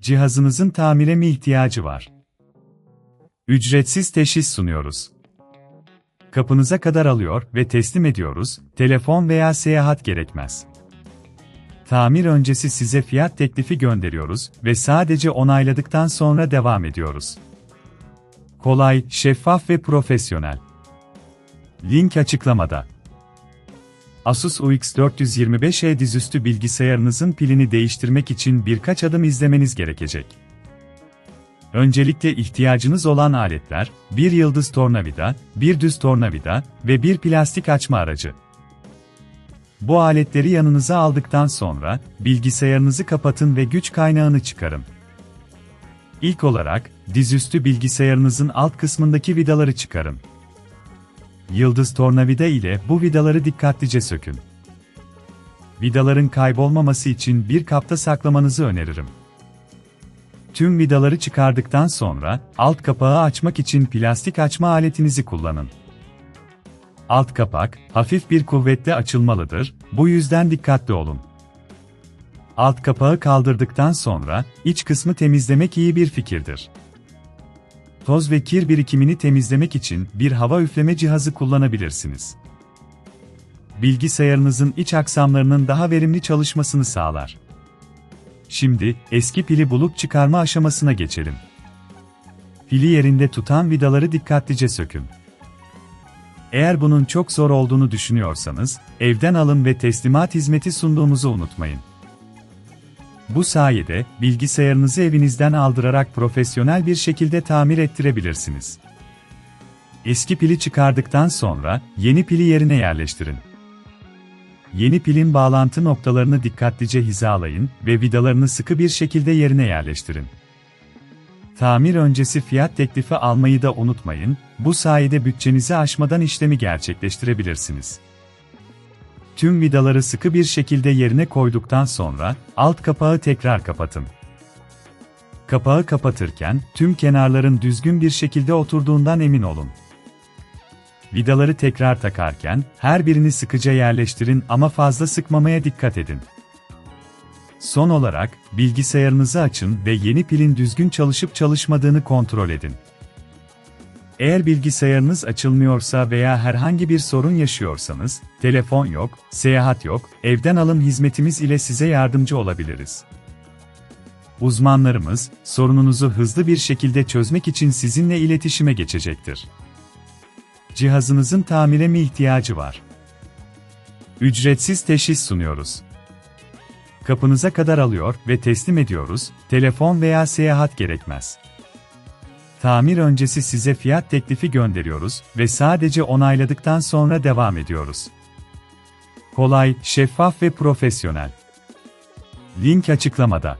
Cihazınızın tamire mi ihtiyacı var? Ücretsiz teşhis sunuyoruz. Kapınıza kadar alıyor ve teslim ediyoruz, telefon veya seyahat gerekmez. Tamir öncesi size fiyat teklifi gönderiyoruz ve sadece onayladıktan sonra devam ediyoruz. Kolay, şeffaf ve profesyonel. Link açıklamada. Asus UX425'te dizüstü bilgisayarınızın pilini değiştirmek için birkaç adım izlemeniz gerekecek. Öncelikle ihtiyacınız olan aletler, bir yıldız tornavida, bir düz tornavida ve bir plastik açma aracı. Bu aletleri yanınıza aldıktan sonra, bilgisayarınızı kapatın ve güç kaynağını çıkarın. İlk olarak, dizüstü bilgisayarınızın alt kısmındaki vidaları çıkarın. Yıldız tornavida ile bu vidaları dikkatlice sökün. Vidaların kaybolmaması için bir kapta saklamanızı öneririm. Tüm vidaları çıkardıktan sonra, alt kapağı açmak için plastik açma aletinizi kullanın. Alt kapak, hafif bir kuvvetle açılmalıdır, bu yüzden dikkatli olun. Alt kapağı kaldırdıktan sonra, iç kısmı temizlemek iyi bir fikirdir. Toz ve kir birikimini temizlemek için bir hava üfleme cihazı kullanabilirsiniz. Bilgisayarınızın iç aksamlarının daha verimli çalışmasını sağlar. Şimdi, eski pili bulup çıkarma aşamasına geçelim. Pili yerinde tutan vidaları dikkatlice sökün. Eğer bunun çok zor olduğunu düşünüyorsanız, evden alın ve teslimat hizmeti sunduğumuzu unutmayın. Bu sayede, bilgisayarınızı evinizden aldırarak profesyonel bir şekilde tamir ettirebilirsiniz. Eski pili çıkardıktan sonra, yeni pili yerine yerleştirin. Yeni pilin bağlantı noktalarını dikkatlice hizalayın ve vidalarını sıkı bir şekilde yerine yerleştirin. Tamir öncesi fiyat teklifi almayı da unutmayın, bu sayede bütçenizi aşmadan işlemi gerçekleştirebilirsiniz. Tüm vidaları sıkı bir şekilde yerine koyduktan sonra, alt kapağı tekrar kapatın. Kapağı kapatırken, tüm kenarların düzgün bir şekilde oturduğundan emin olun. Vidaları tekrar takarken, her birini sıkıca yerleştirin ama fazla sıkmamaya dikkat edin. Son olarak, bilgisayarınızı açın ve yeni pilin düzgün çalışıp çalışmadığını kontrol edin. Eğer bilgisayarınız açılmıyorsa veya herhangi bir sorun yaşıyorsanız, telefon yok, seyahat yok, evden alım hizmetimiz ile size yardımcı olabiliriz. Uzmanlarımız, sorununuzu hızlı bir şekilde çözmek için sizinle iletişime geçecektir. Cihazınızın tamire mi ihtiyacı var? Ücretsiz teşhis sunuyoruz. Kapınıza kadar alıyor ve teslim ediyoruz, telefon veya seyahat gerekmez. Tamir öncesi size fiyat teklifi gönderiyoruz ve sadece onayladıktan sonra devam ediyoruz. Kolay, şeffaf ve profesyonel. Link açıklamada.